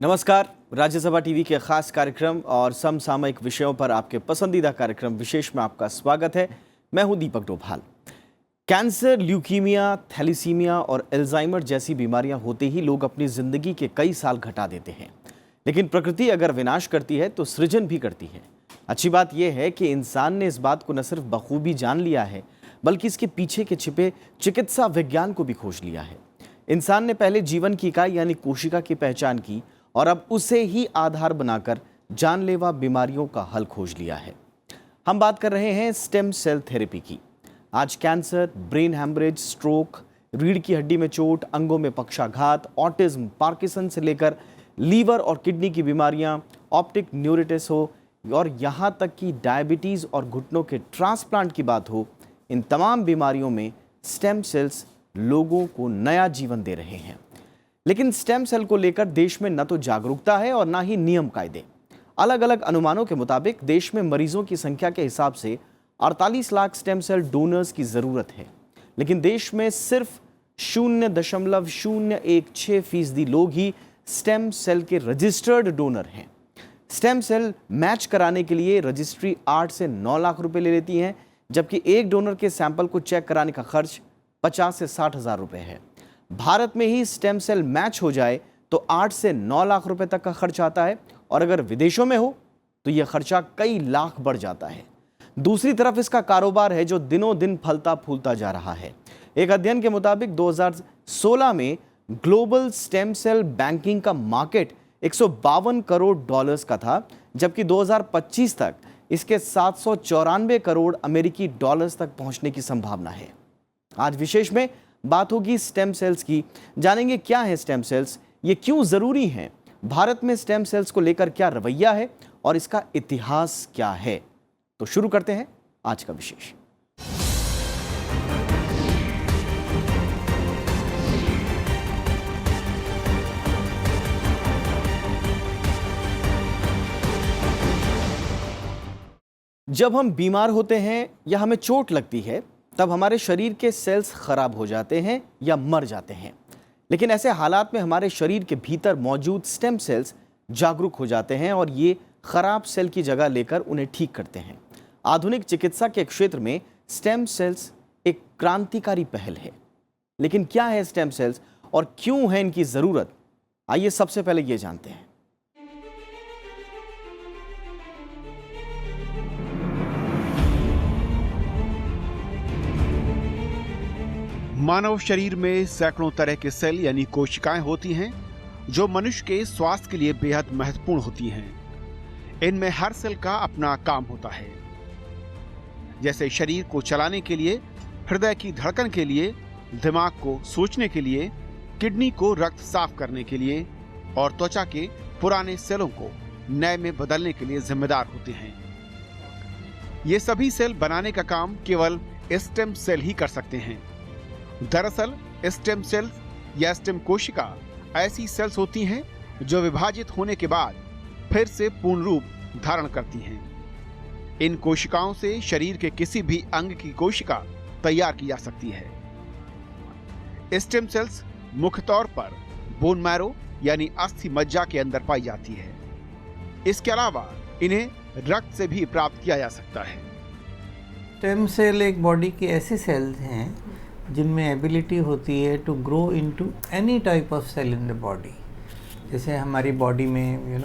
नमस्कार। राज्यसभा टीवी के खास कार्यक्रम और समसामयिक विषयों पर आपके पसंदीदा कार्यक्रम विशेष में आपका स्वागत है। मैं हूं दीपक डोभाल। कैंसर, ल्यूकीमिया, थैलीसीमिया और अल्जाइमर जैसी बीमारियां होते ही लोग अपनी जिंदगी के कई साल घटा देते हैं, लेकिन प्रकृति अगर विनाश करती है तो सृजन भी करती है। अच्छी बात यह है कि इंसान ने इस बात को न सिर्फ बखूबी जान लिया है, बल्कि इसके पीछे के छिपे चिकित्सा विज्ञान को भी खोज लिया है। इंसान ने पहले जीवन की इकाई यानी कोशिका की पहचान की और अब उसे ही आधार बनाकर जानलेवा बीमारियों का हल खोज लिया है। हम बात कर रहे हैं स्टेम सेल थेरेपी की। आज कैंसर, ब्रेन हैमरेज, स्ट्रोक, रीढ़ की हड्डी में चोट, अंगों में पक्षाघात, ऑटिज्म, पार्किंसन से लेकर लीवर और किडनी की बीमारियां, ऑप्टिक न्यूरिटिस हो और यहां तक कि डायबिटीज और घुटनों के ट्रांसप्लांट की बात हो, इन तमाम बीमारियों में स्टेम सेल्स लोगों को नया जीवन दे रहे हैं। लेकिन स्टेम सेल को लेकर देश में न तो जागरूकता है और न ही नियम कायदे। अलग अलग अनुमानों के मुताबिक देश में मरीजों की संख्या के हिसाब से 48 लाख स्टेम सेल डोनर्स की जरूरत है, लेकिन देश में सिर्फ 0.016% लोग ही स्टेम सेल के रजिस्टर्ड डोनर हैं। स्टेम सेल मैच कराने के लिए रजिस्ट्री 8 से 9 लाख रुपए ले लेती है, जबकि एक डोनर के सैंपल को चेक कराने का खर्च 50 से 60 हजार रुपए है। भारत में ही स्टेम सेल मैच हो जाए तो 8 से 9 लाख रुपए तक का खर्च आता है, और अगर विदेशों में हो तो यह खर्चा कई लाख बढ़ जाता है। दूसरी तरफ इसका कारोबार है जो दिनों दिन फलता फूलता जा रहा है। एक अध्ययन के मुताबिक 2016 में ग्लोबल स्टेम सेल बैंकिंग का मार्केट 152 करोड़ डॉलर्स का था, जबकि 2025 तक इसके 794 करोड़ अमेरिकी डॉलर्स तक पहुंचने की संभावना है। आज विशेष में बात होगी स्टेम सेल्स की। जानेंगे क्या है स्टेम सेल्स, ये क्यों जरूरी हैं, भारत में स्टेम सेल्स को लेकर क्या रवैया है और इसका इतिहास क्या है। तो शुरू करते हैं आज का विशेष। जब हम बीमार होते हैं या हमें चोट लगती है, तब हमारे शरीर के सेल्स खराब हो जाते हैं या मर जाते हैं। लेकिन ऐसे हालात में हमारे शरीर के भीतर मौजूद स्टेम सेल्स जागरूक हो जाते हैं और ये खराब सेल की जगह लेकर उन्हें ठीक करते हैं। आधुनिक चिकित्सा के क्षेत्र में स्टेम सेल्स एक क्रांतिकारी पहल है। लेकिन क्या है स्टेम सेल्स और क्यों है इनकी जरूरत, आइए सबसे पहले ये जानते हैं। मानव शरीर में सैकड़ों तरह के सेल यानी कोशिकाएं होती हैं, जो मनुष्य के स्वास्थ्य के लिए बेहद महत्वपूर्ण होती हैं। इनमें हर सेल का अपना काम होता है, जैसे शरीर को चलाने के लिए, हृदय की धड़कन के लिए, दिमाग को सोचने के लिए, किडनी को रक्त साफ करने के लिए और त्वचा के पुराने सेलों को नए में बदलने के लिए जिम्मेदार होते हैं। ये सभी सेल बनाने का काम केवल स्टेम सेल ही कर सकते हैं। दरअसल स्टेम सेल या स्टेम कोशिका ऐसी सेल्स होती हैं जो विभाजित होने के बाद फिर से पूर्ण रूप धारण करती हैं। इन कोशिकाओं से शरीर के किसी भी अंग की कोशिका तैयार की जा सकती है। स्टेम सेल्स मुख्य तौर पर बोन मैरो यानी अस्थि मज्जा के अंदर पाई जाती है। इसके अलावा इन्हें रक्त से भी प्राप्त किया जा सकता है। स्टेम सेल एक बॉडी की ऐसी सेल्स हैं जिनमें एबिलिटी होती है to grow into any type of cell in the body. जैसे हमारी बॉडी में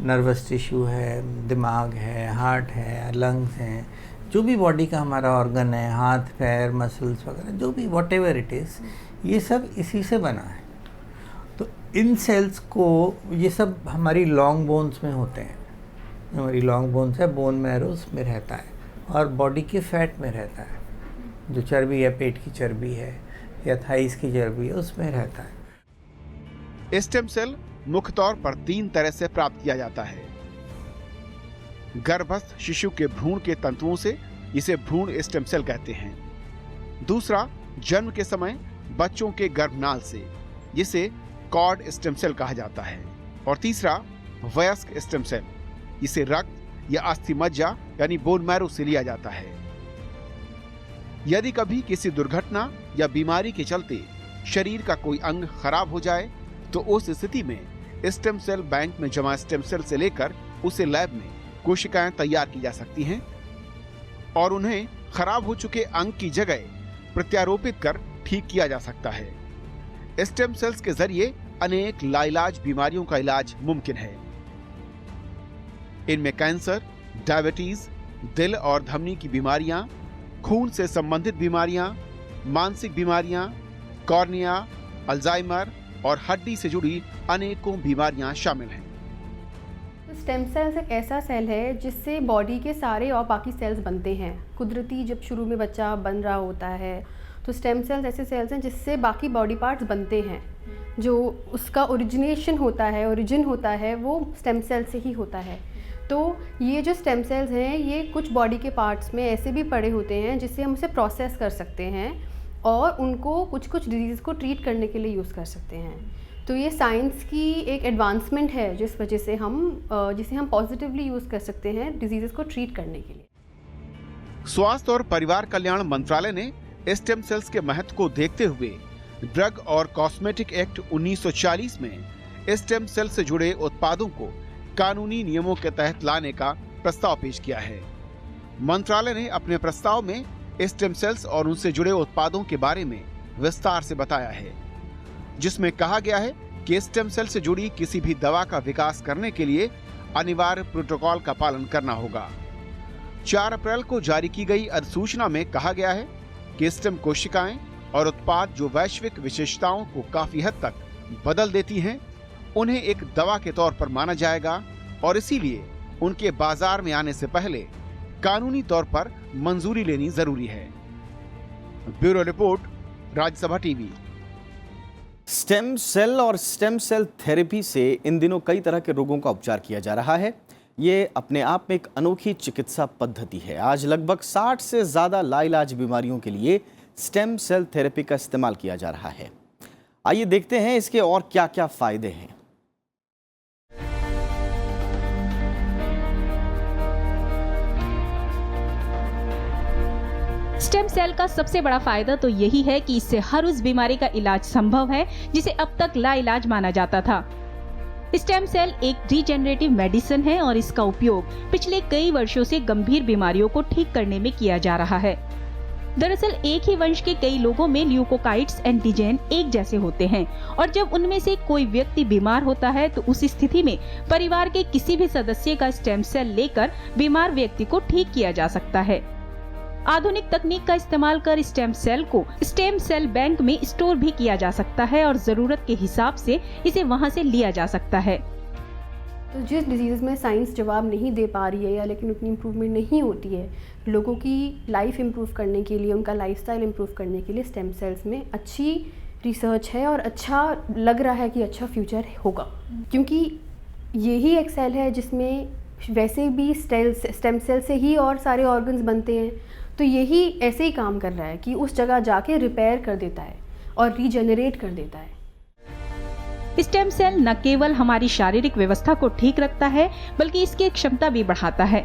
नर्वस टिश्यू है, दिमाग है, हार्ट है, लंग्स हैं, जो भी बॉडी का हमारा ऑर्गन है, हाथ पैर मसल्स वगैरह, जो भी वॉट एवर इट इज़, ये सब इसी से बना है। तो इन सेल्स को, ये सब हमारी लॉन्ग बोन्स में होते हैं। हमारी लॉन्ग बोन्स है, बोन मैरो उसमें रहता है और बॉडी के फैट में रहता है। जो चर्बी है, पेट की चर्बी है या थाइस की चर्बी है, उसमें रहता है। स्टेम सेल मुख्य तौर पर 3 तरह से प्राप्त किया जाता है। गर्भस्थ शिशु के भ्रूण के तंतुओं से, इसे भ्रूण स्टेम सेल कहते हैं। दूसरा, जन्म के समय बच्चों के गर्भनाल से, जिसे कॉर्ड स्टेम सेल कहा जाता है। और तीसरा, वयस्क स्टेम सेल, जिसे रक्त या अस्थि मज्जा यानी बोन मैरो से लिया जाता है। यदि कभी किसी दुर्घटना या बीमारी के चलते शरीर का कोई अंग खराब हो जाए तो उस स्थिति में स्टेम सेल बैंक में जमा स्टेम सेल से लेकर उसे लैब में कोशिकाएं तैयार की जा सकती हैं और उन्हें खराब हो चुके अंग की जगह प्रत्यारोपित कर ठीक किया जा सकता है। स्टेम सेल्स के जरिए अनेक लाइलाज बीमारियों का इलाज मुमकिन है। इनमें कैंसर, डायबिटीज, दिल और धमनी की बीमारियां, खून से संबंधित बीमारियां, मानसिक बीमारियां, कॉर्निया, अल्जाइमर और हड्डी से जुड़ी अनेकों बीमारियां शामिल हैं। स्टेम सेल्स एक ऐसा सेल है जिससे बॉडी के सारे और बाकी सेल्स बनते हैं। कुदरती जब शुरू में बच्चा बन रहा होता है तो स्टेम सेल्स ऐसे सेल्स हैं जिससे बाकी बॉडी पार्ट्स बनते हैं। जो उसका ओरिजिन होता है वो स्टेम सेल से ही होता है। तो ये जो स्टेम सेल्स हैं ये कुछ बॉडी के पार्ट्स में ऐसे भी पड़े होते हैं जिससे हम उसे प्रोसेस कर सकते हैं और उनको कुछ डिजीज़ को ट्रीट करने के लिए यूज़ कर सकते हैं। तो ये साइंस की एक एडवांसमेंट है जिस वजह से जिसे हम पॉजिटिवली यूज़ कर सकते हैं डिजीज़ को ट्रीट करने के लिए। स्वास्थ्य और परिवार कल्याण मंत्रालय ने स्टेम सेल्स के महत्व को देखते हुए ड्रग और कॉस्मेटिक एक्ट 1940 में स्टेम सेल से जुड़े उत्पादों को कानूनी नियमों के तहत लाने का प्रस्ताव पेश किया है। मंत्रालय ने अपने प्रस्ताव में स्टेम सेल्स और उनसे जुड़े उत्पादों के बारे में विस्तार से बताया है, जिसमें कहा गया है कि स्टेम सेल से जुड़ी किसी भी दवा का विकास करने के लिए अनिवार्य प्रोटोकॉल का पालन करना होगा। 4 अप्रैल को जारी की गई अधिसूचना में कहा गया है कि स्टेम कोशिकाएं और उत्पाद जो वैश्विक विशेषताओं को काफी हद तक बदल देती हैं, उन्हें एक दवा के तौर पर माना जाएगा और इसीलिए उनके बाजार में आने से पहले कानूनी तौर पर मंजूरी लेनी जरूरी है। Bureau report, Rajya Sabha TV. Stem cell और स्टेम सेल थेरेपी से इन दिनों कई तरह के रोगों का उपचार किया जा रहा है। ये अपने आप में एक अनोखी चिकित्सा पद्धति है। आज लगभग 60 से ज़्यादा लाइलाज बीमारियों के लिए स्टेम सेल थेरेपी का इस्तेमाल किया जा रहा है। आइए देखते हैं इसके और क्या क्या फायदे हैं। स्टेम सेल का सबसे बड़ा फायदा तो यही है कि इससे हर उस बीमारी का इलाज संभव है जिसे अब तक लाइलाज माना जाता था। स्टेम सेल एक रीजेनरेटिव मेडिसिन है और इसका उपयोग पिछले कई वर्षों से गंभीर बीमारियों को ठीक करने में किया जा रहा है। दरअसल एक ही वंश के कई लोगों में ल्यूकोकाइट्स एंटीजन एक जैसे होते हैं और जब उनमें से कोई व्यक्ति बीमार होता है तो उस स्थिति में परिवार के किसी भी सदस्य का स्टेम सेल लेकर बीमार व्यक्ति को ठीक किया जा सकता है। आधुनिक तकनीक का इस्तेमाल कर स्टेम सेल को स्टेम सेल बैंक में स्टोर भी किया जा सकता है और जरूरत के हिसाब से इसे वहां से लिया जा सकता है। तो जिस डिजीज़ में साइंस जवाब नहीं दे पा रही है या लेकिन उतनी इम्प्रूवमेंट नहीं होती है, लोगों की लाइफ इम्प्रूव करने के लिए, उनका लाइफस्टाइल इम्प्रूव करने के लिए स्टेम सेल्स में अच्छी रिसर्च है और अच्छा लग रहा है कि अच्छा फ्यूचर होगा, क्योंकि यही एक सेल है जिसमें वैसे भी स्टेम सेल से ही और सारे ऑर्गन्स बनते हैं। तो यही ऐसे ही काम कर रहा है कि उस जगह जाके रिपेयर कर देता है और रीजेनरेट कर देता है। स्टेम सेल न केवल हमारी शारीरिक व्यवस्था को ठीक रखता है बल्कि इसकी क्षमता भी बढ़ाता है।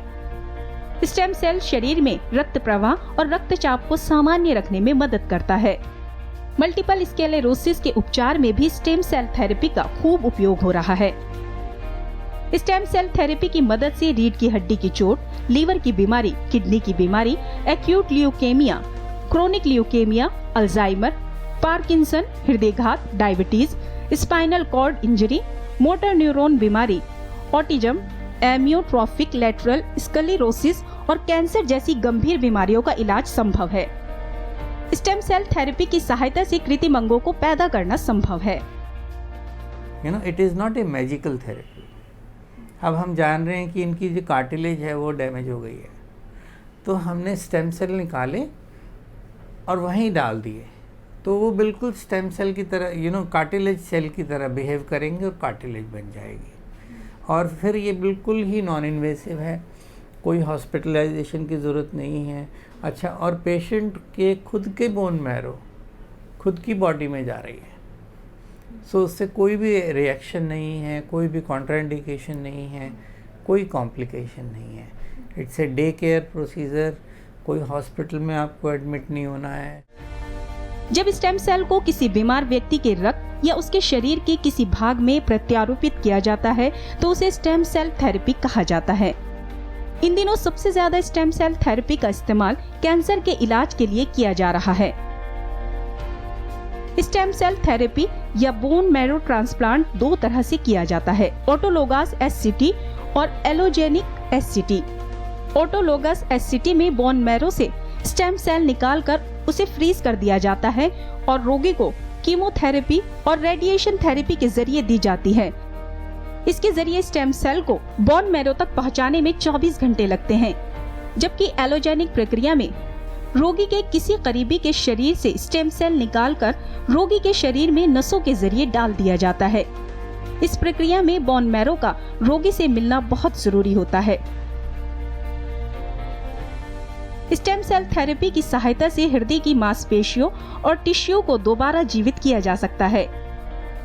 स्टेम सेल शरीर में रक्त प्रवाह और रक्तचाप को सामान्य रखने में मदद करता है। मल्टीपल स्क्लेरोसिस के उपचार में भी स्टेम सेल थेरेपी का खूब उपयोग हो रहा है। स्टेम सेल थेरेपी की मदद से रीढ़ की हड्डी की चोट, लीवर की बीमारी, किडनी की बीमारी, acute leukaemia, chronic leukaemia, Alzheimer, Parkinson, हृदयघात, diabetes, spinal cord injury, motor neuron बीमारी, ऑटिज्म, एमियोट्रोफिक लेटरल स्क्लेरोसिस और कैंसर जैसी गंभीर बीमारियों का इलाज संभव है। स्टेम सेल थेरेपी की सहायता से कृत्रिम अंगों को पैदा करना संभव है। It is not a magical therapy. अब हम जान रहे हैं कि इनकी जो कार्टिलेज है वो डैमेज हो गई है, तो हमने स्टेम सेल निकाले और वहीं डाल दिए, तो वो बिल्कुल स्टेम सेल की तरह कार्टिलेज सेल की तरह बिहेव करेंगे और कार्टिलेज बन जाएगी। और फिर ये बिल्कुल ही नॉन इन्वेसिव है, कोई हॉस्पिटलाइजेशन की ज़रूरत नहीं है। अच्छा, और पेशेंट के खुद के बोन मैरो खुद की बॉडी में जा रही है, सो उससे कोई भी रिएक्शन नहीं है, कोई भी कॉन्ट्राइंडिकेशन नहीं है, कोई कॉम्प्लिकेशन नहीं है। It's a day care procedure, कोई हॉस्पिटल में आपको एडमिट नहीं होना है। जब स्टेम सेल को किसी बीमार व्यक्ति के रक्त या उसके शरीर के किसी भाग में प्रत्यारोपित किया जाता है तो उसे स्टेम सेल थेरेपी कहा जाता है। इन दिनों सबसे ज्यादा स्टेम सेल थेरेपी का इस्तेमाल कैंसर के इलाज के लिए किया जा रहा है। स्टेम सेल थेरेपी या बोन मैरो ट्रांसप्लांट दो तरह से किया जाता है, ऑटोलोगस एससीटी और एलोजेनिक एससीटी। ऑटोलोगस एससीटी में बोन मैरो से स्टेम सेल निकालकर उसे फ्रीज कर दिया जाता है और रोगी को कीमोथेरेपी और रेडिएशन थेरेपी के जरिए दी जाती है। इसके जरिए स्टेम सेल को बोन मैरो तक पहुंचाने में 24 घंटे लगते हैं, जबकि एलोजेनिक प्रक्रिया में रोगी के किसी करीबी के शरीर से स्टेम सेल निकालकर रोगी के शरीर में नसों के जरिए डाल दिया जाता है। इस प्रक्रिया में बोन मैरो का रोगी से मिलना बहुत जरूरी होता है। स्टेम सेल थेरेपी की सहायता से हृदय की मांसपेशियों और टिश्यू को दोबारा जीवित किया जा सकता है।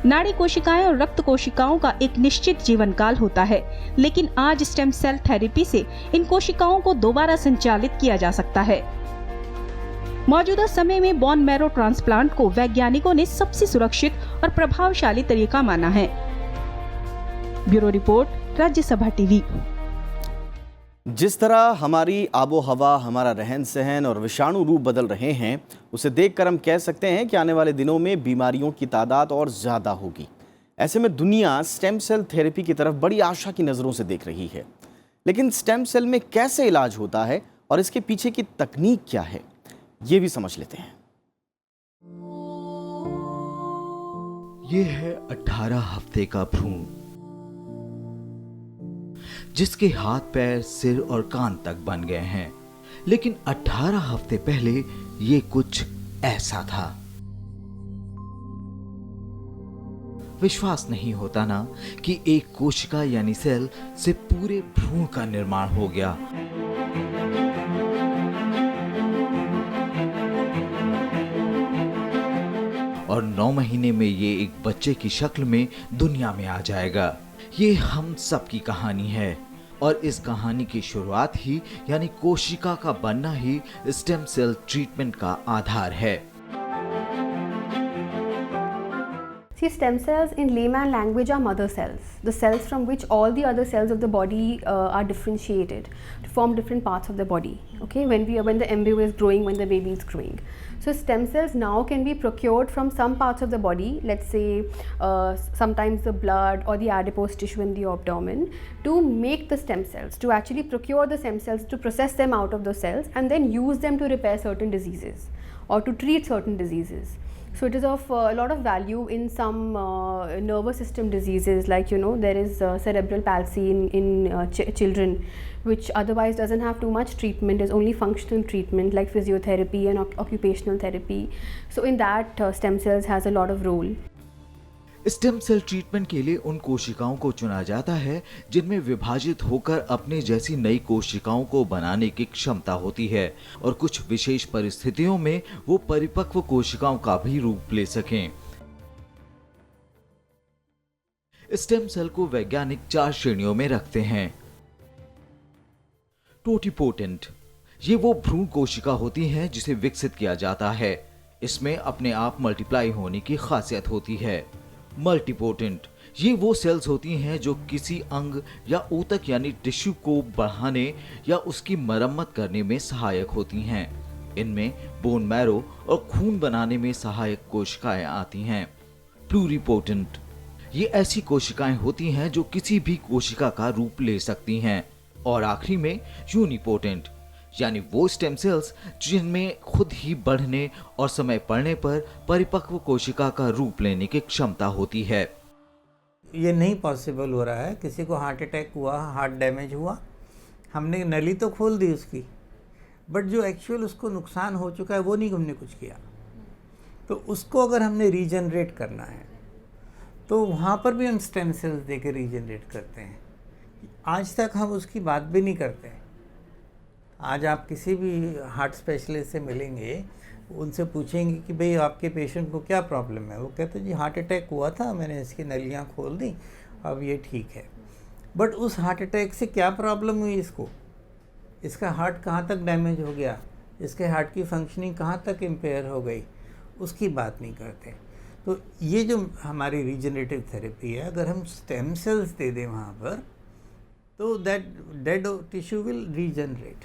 नाड़ी कोशिकाएं और रक्त कोशिकाओं का एक निश्चित जीवन काल होता है, लेकिन आज स्टेम सेल थेरेपी से इन कोशिकाओं को दोबारा संचालित किया जा सकता है। मौजूदा समय में बोन मैरो ट्रांसप्लांट को वैज्ञानिकों ने सबसे सुरक्षित और प्रभावशाली तरीका माना है। Bureau report, Rajya Sabha TV. जिस तरह हमारी आबो हवा, हमारा रहन सहन और विषाणु रूप बदल रहे हैं, उसे देखकर हम कह सकते हैं कि आने वाले दिनों में बीमारियों की तादाद और ज़्यादा होगी। ऐसे में दुनिया स्टेम सेल थेरेपी की तरफ बड़ी आशा की नज़रों से देख रही है। लेकिन स्टेम सेल में कैसे इलाज होता है और इसके पीछे की तकनीक क्या है, ये भी समझ लेते हैं। ये है 18 हफ्ते का भ्रूण, जिसके हाथ पैर, सिर और कान तक बन गए हैं। लेकिन 18 हफ्ते पहले ये कुछ ऐसा था। विश्वास नहीं होता ना कि एक कोशिका यानी सेल से पूरे भ्रूण का निर्माण हो गया। और 9 महीने में ये एक बच्चे की शक्ल में दुनिया में आ जाएगा। ये हम सब की कहानी है और इस कहानी की शुरुआत ही यानी कोशिका का बनना ही स्टेम सेल ट्रीटमेंट का आधार है। See, stem cells in layman language are mother cells, the cells from which all the other cells of the body are differentiated to form different parts of the body. Okay, when the embryo is growing, when the baby is growing. So stem cells now can be procured from some parts of the body, let's say sometimes the blood or the adipose tissue in the abdomen, to make the stem cells, to actually procure the stem cells, to process them out of those cells and then use them to repair certain diseases or to treat certain diseases. So it is of a lot of value in some nervous system diseases, like there is cerebral palsy in children, which otherwise doesn't have too much treatment, is only functional treatment like physiotherapy and occupational therapy. So in that stem cells has a lot of role. Stem cell treatment के लिए उन कोशिकाओं को चुना जाता है जिनमें विभाजित होकर अपने जैसी नई कोशिकाओं को बनाने की क्षमता होती है और कुछ विशेष परिस्थितियों में वो परिपक्व कोशिकाओं का भी रूप ले सकें। स्टेम सेल को वैज्ञानिक 4 श्रेणियों में रखते हैं। टोटिपोटेंट, ये वो भ्रूण कोशिका होती हैं जिसे विकसित किया जाता है। इसमें अपने आप मल्टीप्लाई होने की खासियत होती है। मल्टीपोटेंट, ये वो सेल्स होती हैं जो किसी अंग या ऊतक यानी टिश्यू को बढ़ाने या उसकी मरम्मत करने में सहायक होती हैं। इनमें बोन मैरो और खून बनाने में सहायक कोशिकाएं आती हैं। प्लूरिपोटेंट, ये ऐसी कोशिकाएं होती हैं जो किसी भी कोशिका का रूप ले सकती हैं। और आखिरी में यूनिपोटेंट, यानी वो स्टेम सेल्स जिनमें खुद ही बढ़ने और समय पड़ने पर परिपक्व कोशिका का रूप लेने की क्षमता होती है। ये नहीं पॉसिबल हो रहा है। किसी को हार्ट अटैक हुआ, हार्ट डैमेज हुआ, हमने नली तो खोल दी उसकी, बट जो एक्चुअल उसको नुकसान हो चुका है वो नहीं हमने कुछ किया। तो उसको अगर हमने रीजनरेट करना है तो वहाँ पर भी हम स्टेम सेल्स दे के रीजनरेट करते हैं। आज तक हम उसकी बात भी नहीं करते। आज आप किसी भी हार्ट स्पेशलिस्ट से मिलेंगे, उनसे पूछेंगे कि भाई आपके पेशेंट को क्या प्रॉब्लम है, वो कहते हैं जी हार्ट अटैक हुआ था, मैंने इसकी नलियाँ खोल दी, अब ये ठीक है। बट उस हार्ट अटैक से क्या प्रॉब्लम हुई इसको, इसका हार्ट कहाँ तक डैमेज हो गया, इसके हार्ट की फंक्शनिंग कहाँ तक इम्पेयर हो गई, उसकी बात नहीं करते। तो ये जो हमारी रीजनरेटिव थेरेपी है, अगर हम स्टेम सेल्स दे दें वहाँ पर, तो that dead tissue will regenerate.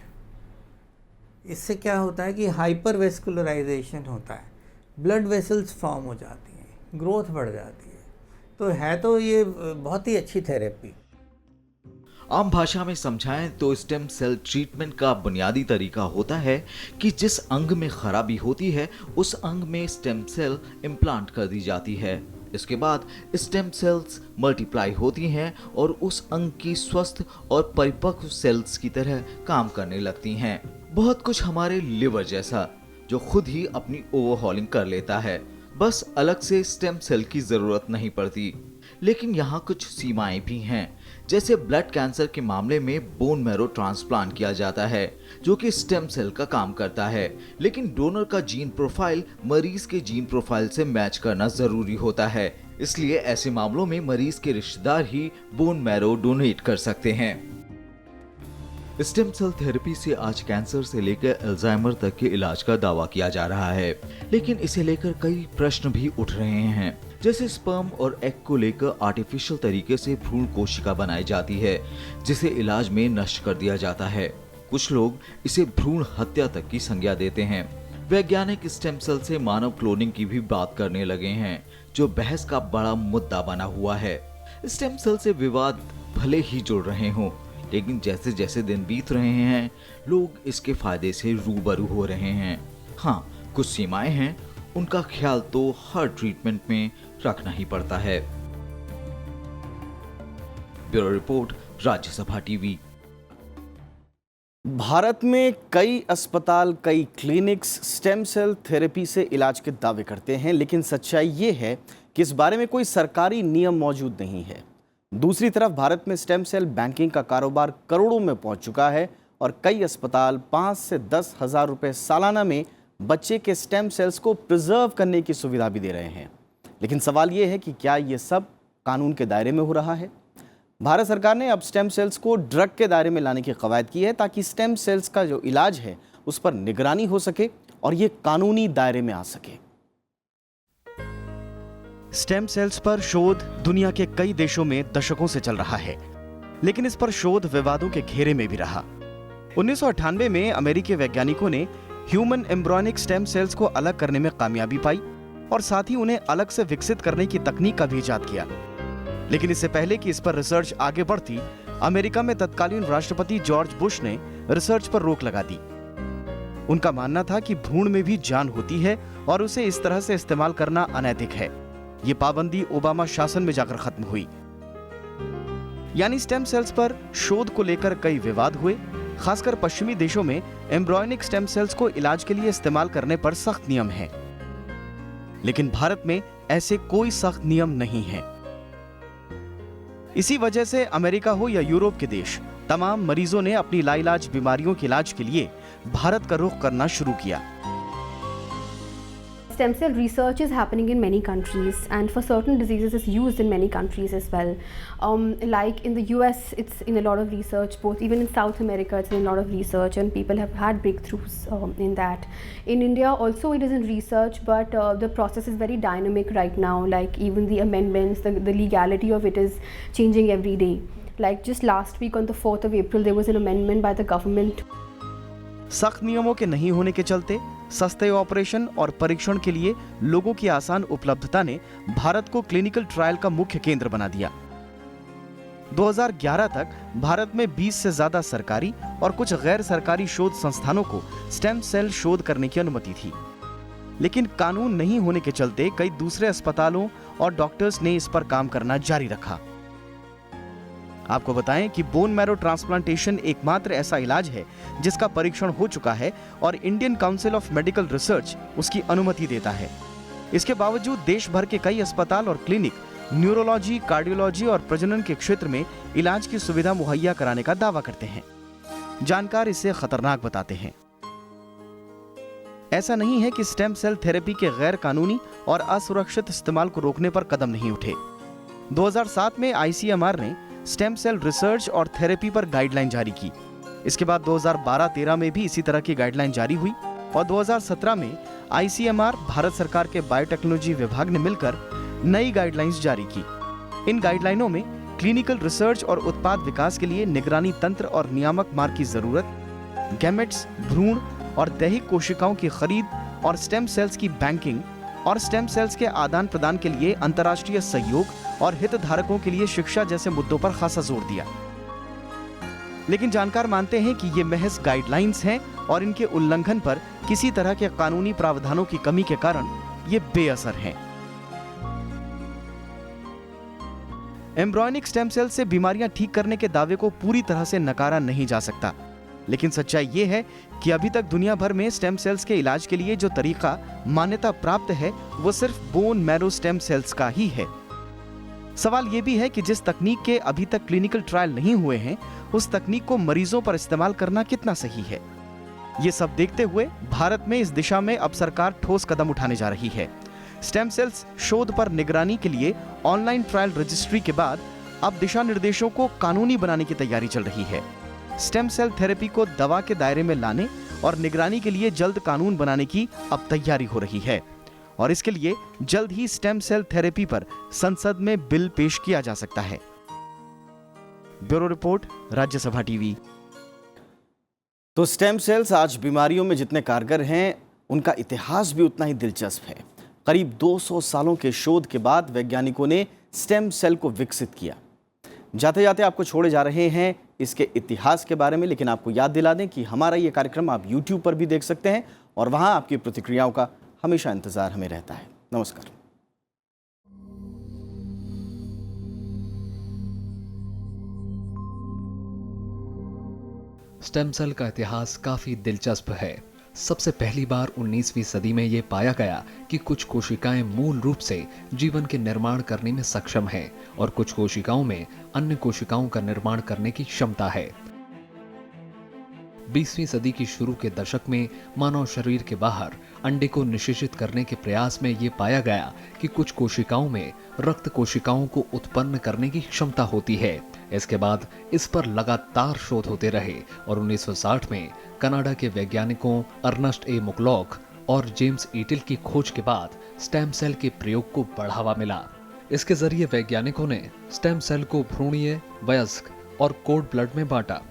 इससे क्या होता है कि हाइपर वेस्कुलराइजेशन होता है, ब्लड वेसल्स फॉर्म हो जाती हैं, ग्रोथ बढ़ जाती है। तो ये बहुत ही अच्छी थेरेपी। आम भाषा में समझाएं तो स्टेम सेल ट्रीटमेंट का बुनियादी तरीका होता है कि जिस अंग में खराबी होती है उस अंग में स्टेम सेल इम्प्लांट कर दी जाती है। इसके बाद स्टेम सेल्स मल्टीप्लाई होती हैं और उस अंग की स्वस्थ और परिपक्व सेल्स की तरह काम करने लगती हैं। बहुत कुछ हमारे लिवर जैसा, जो खुद ही अपनी ओवरहॉलिंग कर लेता है, बस अलग से स्टेम सेल की जरूरत नहीं पड़ती। लेकिन यहाँ कुछ सीमाएं भी हैं, जैसे ब्लड कैंसर के मामले में बोन मैरो ट्रांसप्लांट किया जाता है जो कि स्टेम सेल का काम करता है, लेकिन डोनर का जीन प्रोफाइल मरीज के जीन प्रोफाइल से मैच करना जरूरी होता है। इसलिए ऐसे मामलों में मरीज के रिश्तेदार ही बोन मैरो डोनेट कर सकते हैं। स्टेम सेल थेरेपी से आज कैंसर से लेकर अल्जाइमर तक के इलाज का दावा किया जा रहा है, लेकिन इसे लेकर कई प्रश्न भी उठ रहे हैं, जैसे स्पर्म और एग को लेकर आर्टिफिशियल तरीके से भ्रूण कोशिका बनाई जाती है जिसे इलाज में नष्ट कर दिया जाता है। कुछ लोग इसे भ्रूण हत्या तक की संज्ञा देते हैं। वैज्ञानिक स्टेम सेल से मानव क्लोनिंग की भी बात करने लगे हैं, जो बहस का बड़ा मुद्दा बना हुआ है। स्टेम सेल से विवाद भले ही जुड़ रहे हों, लेकिन जैसे जैसे दिन बीत रहे हैं लोग इसके फायदे से रूबरू हो रहे हैं। हाँ, कुछ सीमाएं हैं, उनका ख्याल तो हर ट्रीटमेंट में रखना ही पड़ता है। Bureau report, Rajya Sabha TV. Bharat में कई अस्पताल, कई क्लिनिक्स स्टेम सेल थेरेपी से इलाज के दावे करते हैं, लेकिन सच्चाई ये है कि इस बारे में कोई सरकारी नियम मौजूद नहीं है। दूसरी तरफ भारत में स्टेम सेल बैंकिंग का कारोबार करोड़ों में पहुंच चुका है और कई अस्पताल 5 से 10 हज़ार रुपए सालाना में बच्चे के स्टेम सेल्स को प्रिजर्व करने की सुविधा भी दे रहे हैं। लेकिन सवाल ये है कि क्या ये सब कानून के दायरे में हो रहा है? भारत सरकार ने अब स्टेम सेल्स को ड्रग के दायरे में लाने की कवायद की है ताकि स्टेम सेल्स का जो इलाज है उस पर निगरानी हो सके और ये कानूनी दायरे में आ सके। स्टेम सेल्स पर शोध दुनिया के कई देशों में दशकों से चल रहा है, लेकिन इस पर शोध विवादों के घेरे में भी रहा। 1998 में अमेरिकी वैज्ञानिकों ने ह्यूमन एम्ब्रियोनिक स्टेम सेल्स को अलग करने में कामयाबी पाई और साथ ही उन्हें अलग से विकसित करने की तकनीक का भी इजाद किया। लेकिन इससे पहले कि इस पर रिसर्च आगे बढ़ती, अमेरिका में तत्कालीन राष्ट्रपति जॉर्ज बुश ने रिसर्च पर रोक लगा दी। उनका मानना था कि भ्रूण में भी जान होती है और उसे इस तरह से इस्तेमाल करना अनैतिक है। ये पाबंदी ओबामा शासन में जाकर खत्म हुई। यानी स्टेम सेल्स पर शोध को लेकर कई विवाद हुए। खासकर पश्चिमी देशों में एम्ब्रियोनिक स्टेम सेल्स को इलाज के लिए इस्तेमाल करने पर सख्त नियम हैं, लेकिन भारत में ऐसे कोई सख्त नियम नहीं है। इसी वजह से अमेरिका हो या यूरोप के देश, तमाम मरीजों ने अपनी लाइलाज बीमारियों के इलाज के लिए भारत का रुख करना शुरू किया। Stem cell research is happening in many countries, and for certain diseases it's used in many countries as well. Like in the US, it's in a lot of research, both even in South America, it's in a lot of research, and people have had breakthroughs in that. In India also it is in research, but the process is very dynamic right now. Like even the amendments, the legality of it is changing every day. Like just last week on the 4th of April, there was an amendment by the government. सख्त नियमों के नहीं होने के चलते सस्ते operation और परीक्षण के लिए लोगों की आसान उपलब्धता ने भारत को क्लिनिकल ट्रायल का मुख्य केंद्र बना दिया। 2011 तक भारत में 20 से ज्यादा सरकारी और कुछ गैर सरकारी शोध संस्थानों को स्टेम सेल शोध करने की अनुमति थी, लेकिन कानून नहीं होने के चलते कई दूसरे अस्पतालों और डॉक्टर्स ने इस पर काम करना जारी रखा। आपको बताएं कि बोन मैरो ट्रांसप्लांटेशन एकमात्र ऐसा इलाज है जिसका परीक्षण हो चुका है और Indian council of medical research उसकी अनुमति देता है। इसके बावजूद देश भर के कई अस्पताल और क्लिनिक न्यूरोलॉजी, कार्डियोलॉजी और प्रजनन के क्षेत्र में इलाज की सुविधा मुहैया कराने का दावा करते हैं। जानकार इसे खतरनाक बताते हैं। ऐसा नहीं है कि स्टेम सेल थेरेपी के गैर कानूनी और असुरक्षित इस्तेमाल को रोकने पर कदम नहीं उठे। 2007 में ICMR ने स्टेम सेल रिसर्च और थेरेपी पर गाइडलाइन जारी की। इसके बाद 2012-13 में भी इसी तरह की गाइडलाइन जारी हुई और 2017 में आईसीएमआर, भारत सरकार के बायोटेक्नोलॉजी विभाग ने मिलकर नई गाइडलाइंस जारी की। इन गाइडलाइनों में क्लिनिकल रिसर्च और उत्पाद विकास के लिए निगरानी तंत्र और नियामक मार्ग की जरूरत, गैमेट्स, भ्रूण और दैहिक कोशिकाओं की खरीद और स्टेम सेल्स की बैंकिंग और स्टेम सेल्स के आदान प्रदान के लिए अंतर्राष्ट्रीय सहयोग और हितधारकों के लिए शिक्षा जैसे मुद्दों पर खासा जोर दिया। लेकिन जानकार मानते हैं कि ये महज गाइडलाइंस हैं और इनके उल्लंघन पर किसी तरह के कानूनी प्रावधानों की कमी के कारण ये बेअसर हैं। एम्ब्रॉयनिक स्टेम सेल से बीमारियां ठीक करने के दावे को पूरी तरह से नकारा नहीं जा सकता, लेकिन सच्चाई ये है कि अभी तक दुनिया भर में स्टेम सेल्स के इलाज के लिए जो तरीका मान्यता प्राप्त है वो सिर्फ बोन मैरो स्टेम सेल्स का ही है। सवाल ये भी है कि जिस तकनीक के अभी तक क्लिनिकल ट्रायल नहीं हुए हैं, उस तकनीक को मरीजों पर इस्तेमाल करना कितना सही है। ये सब देखते हुए भारत में इस दिशा में अब सरकार ठोस कदम उठाने जा रही है। स्टेम सेल्स शोध पर निगरानी के लिए ऑनलाइन ट्रायल रजिस्ट्री के बाद अब दिशा निर्देशों को कानूनी बनाने की तैयारी चल रही है। स्टेम सेल थेरेपी को दवा के दायरे में लाने और निगरानी के लिए जल्द कानून बनाने की अब तैयारी हो रही है और इसके लिए जल्द ही स्टेम सेल थेरेपी पर संसद में बिल पेश किया जा सकता है। Bureau report, Rajya Sabha TV. तो स्टेम सेल्स आज बीमारियों में जितने कारगर हैं, उनका इतिहास भी उतना ही दिलचस्प है। करीब 200 सालों के शोध के बाद वैज्ञानिकों ने स्टेम सेल को विकसित किया। जाते जाते आपको छोड़े जा रहे हैं इसके इतिहास के बारे में, लेकिन आपको याद दिला दें कि हमारा ये कार्यक्रम आप YouTube पर भी देख सकते हैं और वहां आपकी प्रतिक्रियाओं का हमेशा इंतजार हमें रहता है। नमस्कार। स्टेम सेल का इतिहास काफी दिलचस्प है। सबसे पहली बार 19वीं सदी में यह पाया गया कि कुछ कोशिकाएं मूल रूप से जीवन के निर्माण करने में सक्षम हैं और कुछ कोशिकाओं में अन्य कोशिकाओं का निर्माण करने की क्षमता है। 20वीं सदी की शुरू के दशक में मानव शरीर के बाहर अंडे को निषेचित करने के प्रयास में यह पाया गया कि कुछ कोशिकाओं में रक्त कोशिकाओं को उत्पन्न करने की क्षमता होती है। इसके बाद इस पर लगातार शोध होते रहे और 1960 में कनाडा के वैज्ञानिकों अर्नस्ट ए मुकलॉक और जेम्स ईटिल की खोज के बाद स्टेम सेल के प्रयोग को बढ़ावा मिला। इसके जरिए वैज्ञानिकों ने स्टेम सेल को भ्रूणीय, वयस्क और कोड ब्लड में बांटा।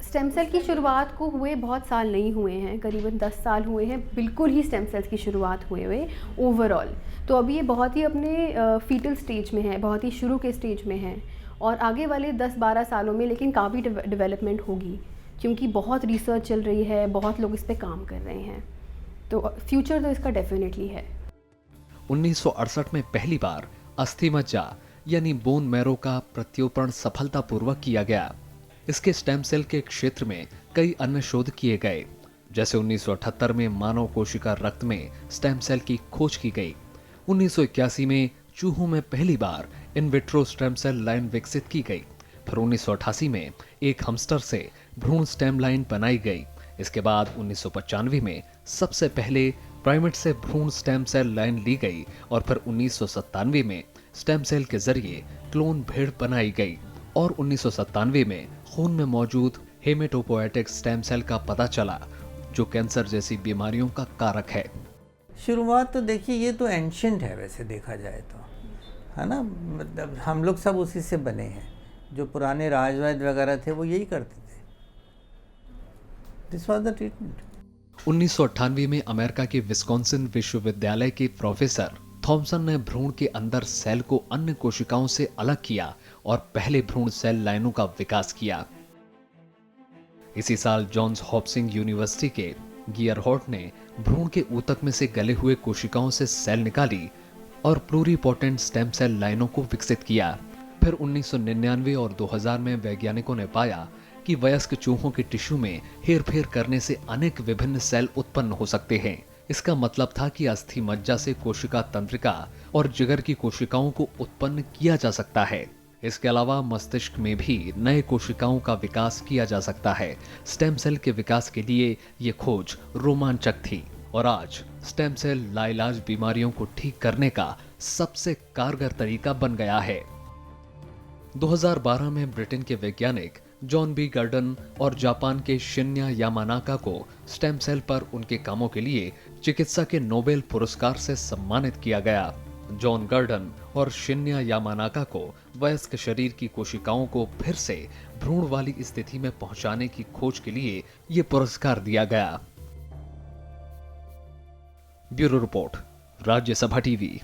स्टेम सेल की शुरुआत को हुए बहुत साल नहीं हुए हैं, करीबन 10 साल हुए हैं बिल्कुल ही स्टेम सेल्स की शुरुआत हुए ओवरऑल। तो अभी ये बहुत ही अपने फीटल स्टेज में है, बहुत ही शुरू के स्टेज में है और आगे वाले 10-12 सालों में लेकिन काफ़ी डेवलपमेंट होगी, क्योंकि बहुत रिसर्च चल रही है, बहुत लोग इस पे काम कर रहे हैं। तो फ्यूचर तो इसका डेफिनेटली है। 1968 में पहली बार अस्थि मज्जा यानी बोन मैरो का प्रत्योपण सफलतापूर्वक किया गया। इसके स्टेम सेल के क्षेत्र में कई अन्य शोध किए गए, जैसे 1978 में मानव कोशिका रक्त में स्टेम सेल की खोज की गई। 1981 में चूहों में पहली बार in vitro stem cell line विकसित की गई। फिर 1988 में एक हमस्टर से भ्रूण स्टेम लाइन बनाई गई। इसके बाद 1995 में सबसे पहले प्राइमेट से भ्रूण स्टेम सेल लाइन ली गई और फिर 1997 में स्टेम सेल के जरिए क्लोन भेड़ बनाई गई और 1997 में खून में मौजूद हेमेटोपोएटिक स्टेम सेल का पता चला, जो कैंसर जैसी बीमारियों का कारक है। शुरुआत तो देखिए, ये तो एंशिएंट है वैसे देखा जाए तो, है ना। मतलब हम लोग सब उसी से बने हैं। जो पुराने राजवैद्य वगैरह थे वो यही करते थे। This was the treatment. 1998 में अमेरिका के विस्कॉन्सिन विश्वविद्यालय के प्रोफेसर थॉमसन ने भ्रूण के अंदर सेल को अन्य कोशिकाओं से अलग किया और पहले भ्रूण सेल लाइनों का विकास किया। इसी साल जॉन्स हॉपकिंस यूनिवर्सिटी के गियरहॉर्ट ने भ्रूण के ऊतक में से गले हुए कोशिकाओं से सेल निकाली और प्लूरिपोटेंट स्टेम सेल लाइनों को विकसित किया। फिर 1999 और 2000 में वैज्ञानिकों ने पाया कि वयस्क चूहों के टिश्यू में हेरफेर करने से अनेक विभिन्न सेल उत्पन्न हो सकते हैं। इसका मतलब था कि अस्थि मज्जा से कोशिका तंत्रिका और जिगर की कोशिकाओं को उत्पन्न किया जा सकता है। इसके अलावा मस्तिष्क में भी नए कोशिकाओं का विकास किया जा सकता है। स्टेम सेल के विकास के लिए ये खोज रोमांचक थी और आज स्टेम सेल लाइलाज बीमारियों को ठीक करने का सबसे कारगर तरीका बन गया है। 2012 में ब्रिटेन के वैज्ञानिक जॉन बी गर्डन और जापान के शिन्या यामानाका को स्टेम सेल पर उनके कामों के लिए चिकित्सा के नोबेल पुरस्कार से सम्मानित किया गया। जॉन गर्डन और शिन्या यामानाका को वयस्क शरीर की कोशिकाओं को फिर से भ्रूण वाली स्थिति में पहुंचाने की खोज के लिए यह पुरस्कार दिया गया। Bureau report, Rajya Sabha TV.